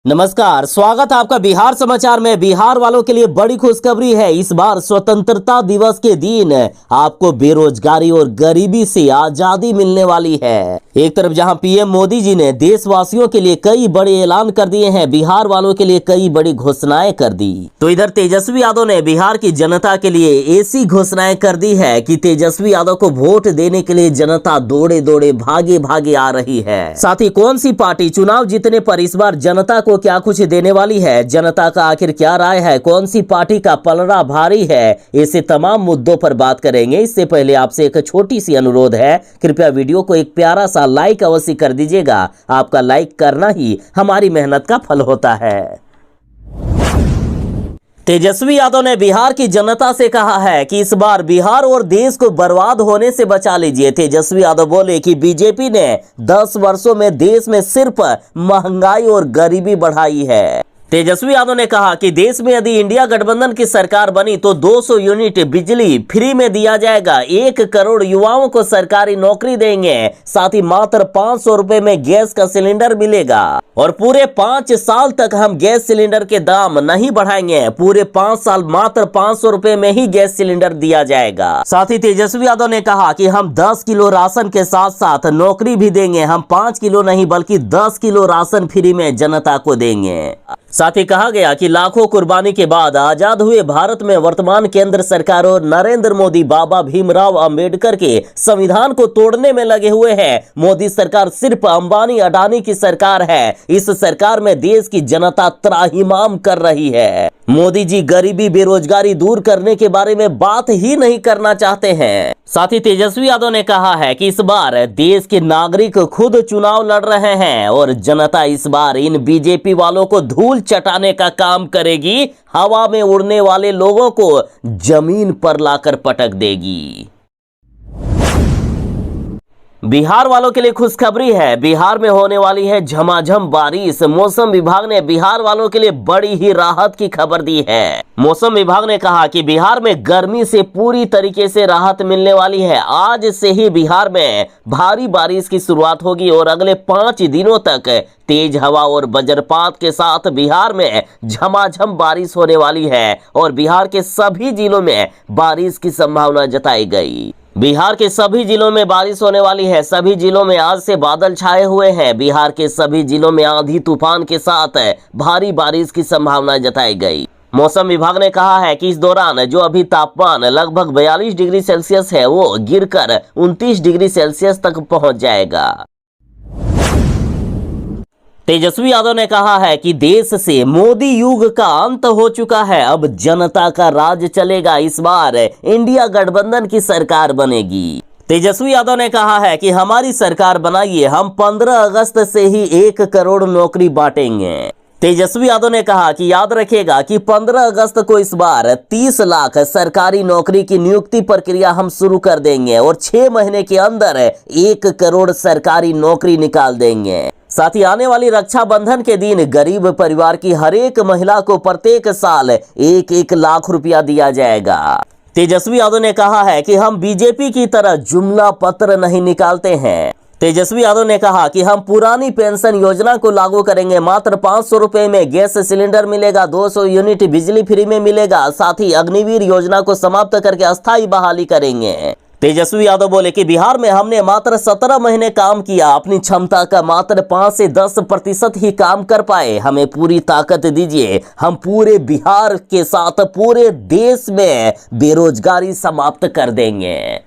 नमस्कार, स्वागत है आपका बिहार समाचार में। बिहार वालों के लिए बड़ी खुशखबरी है। इस बार स्वतंत्रता दिवस के दिन आपको बेरोजगारी और गरीबी से आजादी मिलने वाली है। एक तरफ जहां पीएम मोदी जी ने देशवासियों के लिए कई बड़े ऐलान कर दिए हैं, बिहार वालों के लिए कई बड़ी घोषणाएं कर दी, तो इधर तेजस्वी यादव ने बिहार की जनता के लिए ऐसी घोषणाएं कर दी है कि तेजस्वी यादव को वोट देने के लिए जनता दौड़े दौड़े भागे भागे आ रही है। साथ ही कौन सी पार्टी चुनाव जीतने पर इस बार जनता को क्या कुछ देने वाली है, जनता का आखिर क्या राय है, कौन सी पार्टी का पलड़ा भारी है, ऐसे तमाम मुद्दों पर बात करेंगे। इससे पहले आपसे एक छोटी सी अनुरोध है, कृपया वीडियो को एक प्यारा सा लाइक अवश्य कर दीजिएगा। आपका लाइक करना ही हमारी मेहनत का फल होता है। तेजस्वी यादव ने बिहार की जनता से कहा है कि इस बार बिहार और देश को बर्बाद होने से बचा लीजिए। तेजस्वी यादव बोले कि बीजेपी ने 10 वर्षों में देश में सिर्फ महंगाई और गरीबी बढ़ाई है। तेजस्वी यादव ने कहा कि देश में यदि इंडिया गठबंधन की सरकार बनी तो 200 यूनिट बिजली फ्री में दिया जाएगा, 1 करोड़ युवाओं को सरकारी नौकरी देंगे, साथ ही मात्र 500 रुपए में गैस का सिलेंडर मिलेगा और पूरे 5 साल तक हम गैस सिलेंडर के दाम नहीं बढ़ाएंगे। पूरे 5 साल मात्र 500 रुपए में ही गैस सिलेंडर दिया जाएगा। साथ ही तेजस्वी यादव ने कहा कि हम 10 किलो राशन के साथ साथ नौकरी भी देंगे। हम 5 किलो नहीं बल्कि 10 किलो राशन फ्री में जनता को देंगे। साथ ही कहा गया कि लाखों कुर्बानी के बाद आजाद हुए भारत में वर्तमान केंद्र सरकार और नरेंद्र मोदी बाबा भीमराव अंबेडकर के संविधान को तोड़ने में लगे हुए हैं। मोदी सरकार सिर्फ अंबानी अडानी की सरकार है। इस सरकार में देश की जनता त्राहिमाम कर रही है। मोदी जी गरीबी बेरोजगारी दूर करने के बारे में बात ही नहीं करना चाहते हैं। साथ ही तेजस्वी यादव ने कहा है कि इस बार देश के नागरिक खुद चुनाव लड़ रहे हैं और जनता इस बार इन बीजेपी वालों को धूल चटाने का काम करेगी। हवा में उड़ने वाले लोगों को जमीन पर लाकर पटक देगी। बिहार वालों के लिए खुशखबरी है। बिहार में होने वाली है झमाझम बारिश। मौसम विभाग ने बिहार वालों के लिए बड़ी ही राहत की खबर दी है। मौसम विभाग ने कहा कि बिहार में गर्मी से पूरी तरीके से राहत मिलने वाली है। आज से ही बिहार में भारी बारिश की शुरुआत होगी और अगले 5 दिनों तक तेज हवा और वज्रपात के साथ बिहार में झमाझम बारिश होने वाली है और बिहार के सभी जिलों में बारिश की संभावना जताई गई। बिहार के सभी जिलों में बारिश होने वाली है। सभी जिलों में आज से बादल छाए हुए हैं। बिहार के सभी जिलों में आंधी तूफान के साथ भारी बारिश की संभावना जताई गई। मौसम विभाग ने कहा है कि इस दौरान जो अभी तापमान लगभग 42 डिग्री सेल्सियस है वो गिरकर 29 डिग्री सेल्सियस तक पहुंच जाएगा। तेजस्वी यादव ने कहा है कि देश से मोदी युग का अंत हो चुका है, अब जनता का राज चलेगा। इस बार इंडिया गठबंधन की सरकार बनेगी। तेजस्वी यादव ने कहा है कि हमारी सरकार बनाइए, हम 15 अगस्त से ही 1 करोड़ नौकरी बांटेंगे। तेजस्वी यादव ने कहा कि याद रखिएगा कि 15 अगस्त को इस बार 30 लाख सरकारी नौकरी की नियुक्ति प्रक्रिया हम शुरू कर देंगे और 6 महीने के अंदर 1 करोड़ सरकारी नौकरी निकाल देंगे। साथ ही आने वाली रक्षाबंधन के दिन गरीब परिवार की हर एक महिला को प्रत्येक साल 1-1 लाख रुपया दिया जाएगा। तेजस्वी यादव ने कहा है कि हम बीजेपी की तरह जुमला पत्र नहीं निकालते हैं। तेजस्वी यादव ने कहा कि हम पुरानी पेंशन योजना को लागू करेंगे। मात्र 500 रुपए में गैस सिलेंडर मिलेगा, 200 यूनिट बिजली फ्री में मिलेगा। साथ ही अग्निवीर योजना को समाप्त करके अस्थायी बहाली करेंगे। तेजस्वी यादव बोले कि बिहार में हमने मात्र 17 महीने काम किया, अपनी क्षमता का मात्र 5 से 10% ही काम कर पाए। हमें पूरी ताकत दीजिए, हम पूरे बिहार के साथ पूरे देश में बेरोजगारी समाप्त कर देंगे।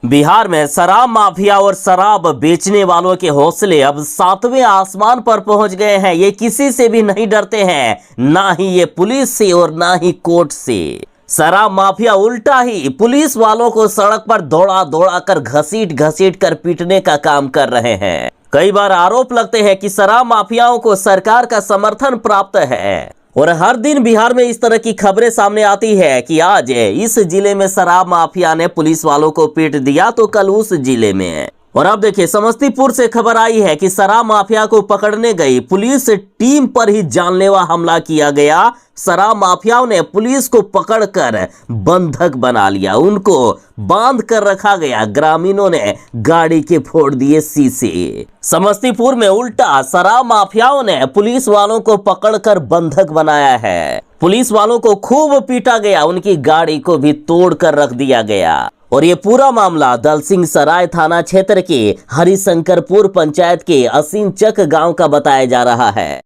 बिहार में शराब माफिया और शराब बेचने वालों के हौसले अब 7वें आसमान पर पहुंच गए हैं। ये किसी से भी नहीं डरते हैं, ना ही ये पुलिस से और ना ही कोर्ट से। शराब माफिया उल्टा ही पुलिस वालों को सड़क पर दौड़ा दौड़ा कर घसीट कर पीटने का काम कर रहे हैं। कई बार आरोप लगते हैं कि शराब माफियाओं को सरकार का समर्थन प्राप्त है और हर दिन बिहार में इस तरह की खबरें सामने आती है कि आज इस जिले में शराब माफिया ने पुलिस वालों को पीट दिया तो कल उस जिले में। और अब देखिए, समस्तीपुर से खबर आई है कि शराब माफिया को पकड़ने गई पुलिस टीम पर ही जानलेवा हमला किया गया। शराब माफियाओं ने पुलिस को पकड़कर बंधक बना लिया, उनको बांध कर रखा गया। ग्रामीणों ने गाड़ी के फोड़ दिए शीशे। समस्तीपुर में उल्टा शराब माफियाओं ने पुलिस वालों को पकड़कर बंधक बनाया है। पुलिस वालों को खूब पीटा गया, उनकी गाड़ी को भी तोड़ कर रख दिया गया। और ये पूरा मामला दलसिंह सराय थाना क्षेत्र के हरिशंकरपुर पंचायत के असीनचक गांव का बताया जा रहा है।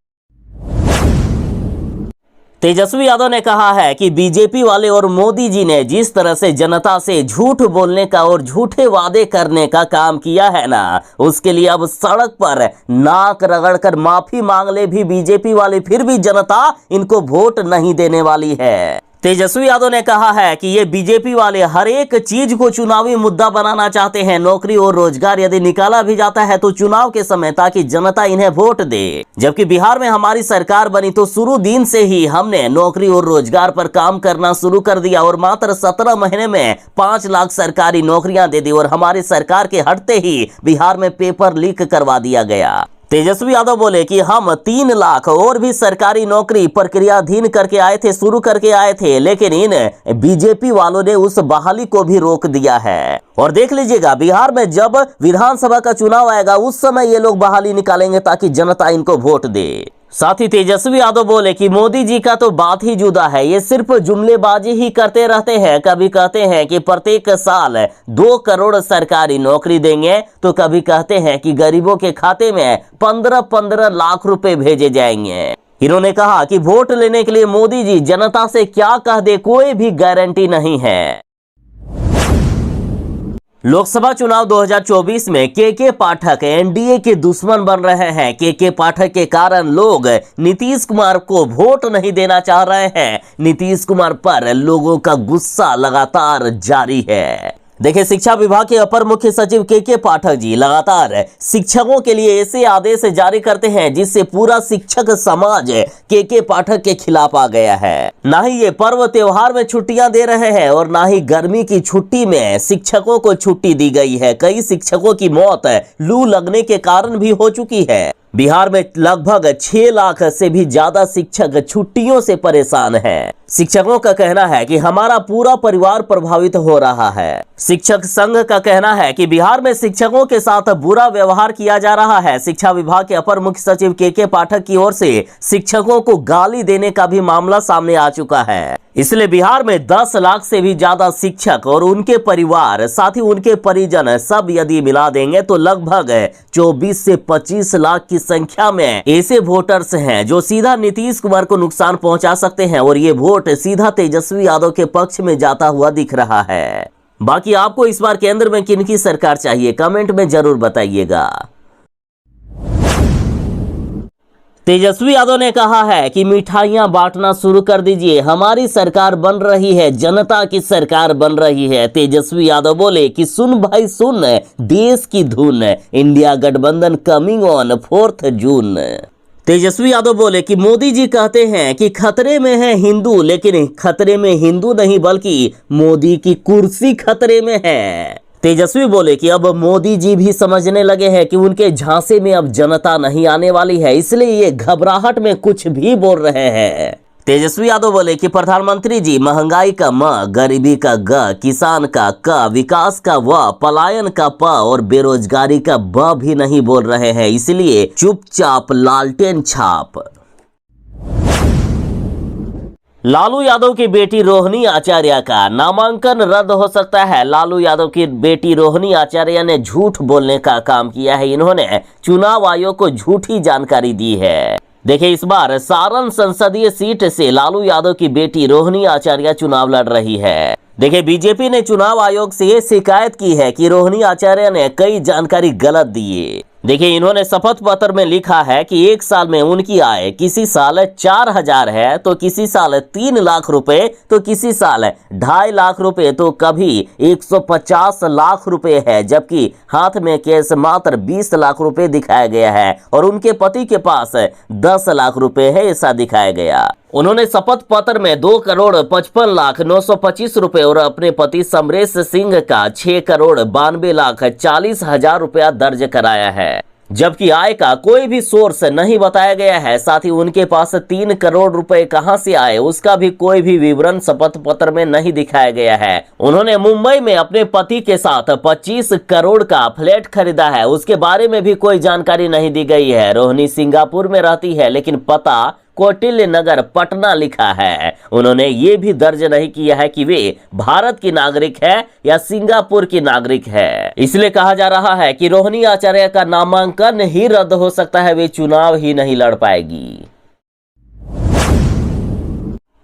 तेजस्वी यादव ने कहा है कि बीजेपी वाले और मोदी जी ने जिस तरह से जनता से झूठ बोलने का और झूठे वादे करने का काम किया है ना, उसके लिए अब सड़क पर नाक रगड़कर माफी मांग ले भी बीजेपी वाले, फिर भी जनता इनको वोट नहीं देने वाली है। तेजस्वी यादव ने कहा है कि ये बीजेपी वाले हर एक चीज को चुनावी मुद्दा बनाना चाहते हैं। नौकरी और रोजगार यदि निकाला भी जाता है तो चुनाव के समय, ताकि जनता इन्हें वोट दे। जबकि बिहार में हमारी सरकार बनी तो शुरू दिन से ही हमने नौकरी और रोजगार पर काम करना शुरू कर दिया और मात्र 17 महीने में 5 लाख सरकारी नौकरियां दे दी और हमारी सरकार के हटते ही बिहार में पेपर लीक करवा दिया गया। तेजस्वी यादव बोले कि हम 3 लाख और भी सरकारी नौकरी प्रक्रियाधीन करके आए थे, शुरू करके आए थे, लेकिन इन बीजेपी वालों ने उस बहाली को भी रोक दिया है। और देख लीजिएगा, बिहार में जब विधानसभा का चुनाव आएगा उस समय ये लोग बहाली निकालेंगे ताकि जनता इनको वोट दे। साथ ही तेजस्वी यादव बोले कि मोदी जी का तो बात ही जुदा है, ये सिर्फ जुमलेबाजी ही करते रहते हैं। कभी कहते हैं कि प्रत्येक साल 2 करोड़ सरकारी नौकरी देंगे, तो कभी कहते हैं कि गरीबों के खाते में 15-15 लाख रुपए भेजे जाएंगे। इन्होंने कहा कि वोट लेने के लिए मोदी जी जनता से क्या कह दे, कोई भी गारंटी नहीं है। लोकसभा चुनाव 2024 में के पाठक एनडीए के दुश्मन बन रहे हैं। के पाठक के कारण लोग नीतीश कुमार को वोट नहीं देना चाह रहे हैं। नीतीश कुमार पर लोगों का गुस्सा लगातार जारी है। देखिए, शिक्षा विभाग के अपर मुख्य सचिव के पाठक जी लगातार शिक्षकों के लिए ऐसे आदेश जारी करते हैं जिससे पूरा शिक्षक समाज के पाठक के खिलाफ आ गया है। ना ही ये पर्व त्योहार में छुट्टियां दे रहे हैं और ना ही गर्मी की छुट्टी में शिक्षकों को छुट्टी दी गई है। कई शिक्षकों की मौत लू लगने के कारण भी हो चुकी है। बिहार में लगभग 6 लाख से भी ज्यादा शिक्षक छुट्टियों से परेशान हैं। शिक्षकों का कहना है कि हमारा पूरा परिवार प्रभावित हो रहा है। शिक्षक संघ का कहना है कि बिहार में शिक्षकों के साथ बुरा व्यवहार किया जा रहा है। शिक्षा विभाग के अपर मुख्य सचिव के पाठक की ओर से शिक्षकों को गाली देने का भी मामला सामने आ चुका है। इसलिए बिहार में 10 लाख से भी ज्यादा शिक्षक और उनके परिवार, साथ ही उनके परिजन सब यदि मिला देंगे तो लगभग 24 से 25 लाख की संख्या में ऐसे वोटर्स हैं जो सीधा नीतीश कुमार को नुकसान पहुंचा सकते हैं और ये वोट सीधा तेजस्वी यादव के पक्ष में जाता हुआ दिख रहा है। बाकी आपको इस बार केंद्र में किनकी सरकार चाहिए, कमेंट में जरूर बताइएगा। तेजस्वी यादव ने कहा है कि मिठाइयां बांटना शुरू कर दीजिए, हमारी सरकार बन रही है, जनता की सरकार बन रही है। तेजस्वी यादव बोले कि सुन भाई सुन, देश की धुन, इंडिया गठबंधन कमिंग ऑन 4 जून। तेजस्वी यादव बोले कि मोदी जी कहते हैं कि खतरे में है हिंदू, लेकिन खतरे में हिंदू नहीं बल्कि मोदी की कुर्सी खतरे में है। तेजस्वी बोले कि अब मोदी जी भी समझने लगे हैं कि उनके झांसे में अब जनता नहीं आने वाली है, इसलिए ये घबराहट में कुछ भी बोल रहे हैं। तेजस्वी यादव बोले कि प्रधानमंत्री जी महंगाई का म, गरीबी का ग, किसान का क, विकास का व, पलायन का प और बेरोजगारी का ब भी नहीं बोल रहे हैं, इसलिए चुपचाप लालटेन छाप। लालू यादव की बेटी रोहिणी आचार्य का नामांकन रद्द हो सकता है। लालू यादव की बेटी रोहिणी आचार्य ने झूठ बोलने का काम किया है। इन्होंने चुनाव आयोग को झूठी जानकारी दी है। देखिए, इस बार सारण संसदीय सीट से लालू यादव की बेटी रोहिणी आचार्य चुनाव लड़ रही है। देखिए, बीजेपी ने चुनाव आयोग से ये शिकायत की है कि रोहिणी आचार्य ने कई जानकारी गलत दी है। देखिए, इन्होंने शपथ पत्र में लिखा है कि एक साल में उनकी आय किसी साल 4,000 है, तो किसी साल 3 लाख रुपए, तो किसी साल 2.5 लाख रुपए, तो कभी 150 लाख रुपए है, जबकि हाथ में कैश मात्र 20 लाख रुपए दिखाया गया है और उनके पति के पास 10 लाख रुपए है, ऐसा दिखाया गया। उन्होंने शपथ पत्र में 2,55,925 रुपए और अपने पति समरेश सिंह का 6,92,40,000 रुपया दर्ज कराया है। जबकि आय का कोई भी सोर्स नहीं बताया गया है। साथ ही उनके पास 3 करोड़ रुपए कहां से आए उसका भी कोई भी विवरण शपथ पत्र में नहीं दिखाया गया है। उन्होंने मुंबई में अपने पति के साथ 25 करोड़ का फ्लैट खरीदा है, उसके बारे में भी कोई जानकारी नहीं दी गई है। रोहिणी सिंगापुर में रहती है लेकिन पता कौटिल्य नगर पटना लिखा है। उन्होंने ये भी दर्ज नहीं किया है कि वे भारत की नागरिक है या सिंगापुर की नागरिक है। इसलिए कहा जा रहा है कि रोहिणी आचार्य का नामांकन ही रद्द हो सकता है, वे चुनाव ही नहीं लड़ पाएगी।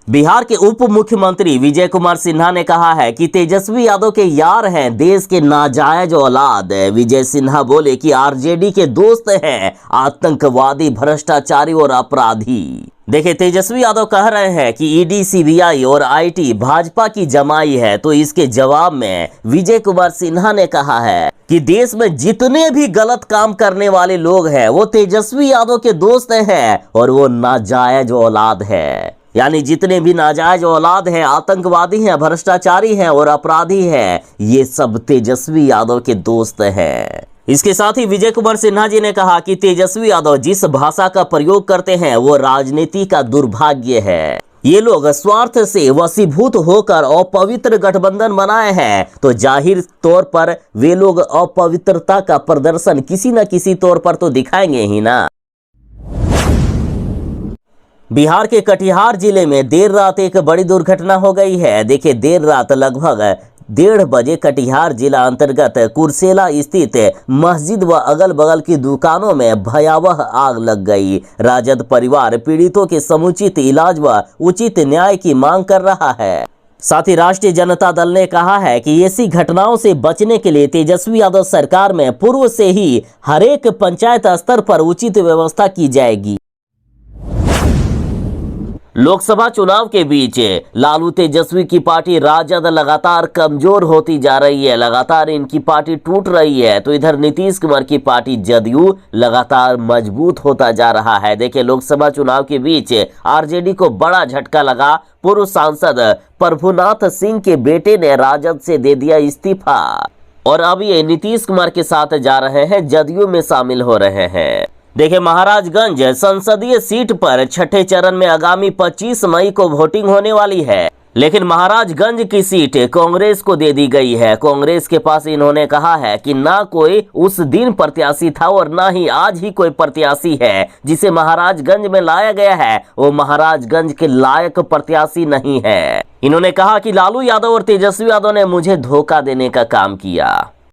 बिहार के उप मुख्यमंत्री विजय कुमार सिन्हा ने कहा है कि तेजस्वी यादव के यार हैं देश के नाजायज औलाद। विजय सिन्हा बोले कि आरजेडी के दोस्त हैं आतंकवादी, भ्रष्टाचारी और अपराधी। देखिए, तेजस्वी यादव कह रहे हैं कि ईडी, सीबीआई और आईटी भाजपा की जमाई है, तो इसके जवाब में विजय कुमार सिन्हा ने कहा है कि देश में जितने भी गलत काम करने वाले लोग हैं वो तेजस्वी यादव के दोस्त हैं और वो नाजायज औलाद है। यानी जितने भी नाजायज औलाद हैं, आतंकवादी हैं, भ्रष्टाचारी हैं और अपराधी हैं, ये सब तेजस्वी यादव के दोस्त हैं। इसके साथ ही विजय कुमार सिन्हा जी ने कहा कि तेजस्वी यादव जिस भाषा का प्रयोग करते हैं वो राजनीति का दुर्भाग्य है। ये लोग स्वार्थ से वशीभूत होकर अपवित्र गठबंधन बनाए हैं, तो जाहिर तौर पर वे लोग अपवित्रता का प्रदर्शन किसी न किसी तौर पर तो दिखाएंगे ही ना। बिहार के कटिहार जिले में देर रात एक बड़ी दुर्घटना हो गई है। देखिए, देर रात लगभग 1:30 बजे कटिहार जिला अंतर्गत कुर्सेला स्थित मस्जिद व अगल बगल की दुकानों में भयावह आग लग गई। राजद परिवार पीड़ितों के समुचित इलाज व उचित न्याय की मांग कर रहा है। साथ ही राष्ट्रीय जनता दल ने कहा है कि ऐसी घटनाओं से बचने के लिए तेजस्वी यादव सरकार में पूर्व से ही हरेक पंचायत स्तर पर उचित व्यवस्था की जाएगी। लोकसभा चुनाव के बीच लालू तेजस्वी की पार्टी राजद लगातार कमजोर होती जा रही है, लगातार इनकी पार्टी टूट रही है, तो इधर नीतीश कुमार की पार्टी जदयू लगातार मजबूत होता जा रहा है। देखिए, लोकसभा चुनाव के बीच आरजेडी को बड़ा झटका लगा। पूर्व सांसद प्रभुनाथ सिंह के बेटे ने राजद से दे दिया इस्तीफा और अब ये नीतीश कुमार के साथ जा रहे हैं, जदयू में शामिल हो रहे हैं। देखिए, महाराजगंज संसदीय सीट पर छठे चरण में आगामी 25 मई को वोटिंग होने वाली है, लेकिन महाराजगंज की सीट कांग्रेस को दे दी गई है। कांग्रेस के पास इन्होंने कहा है कि ना कोई उस दिन प्रत्याशी था और ना ही आज ही कोई प्रत्याशी है जिसे महाराजगंज में लाया गया है, वो महाराजगंज के लायक प्रत्याशी नहीं है। इन्होंने कहा कि लालू यादव और तेजस्वी यादव ने मुझे धोखा देने का काम किया।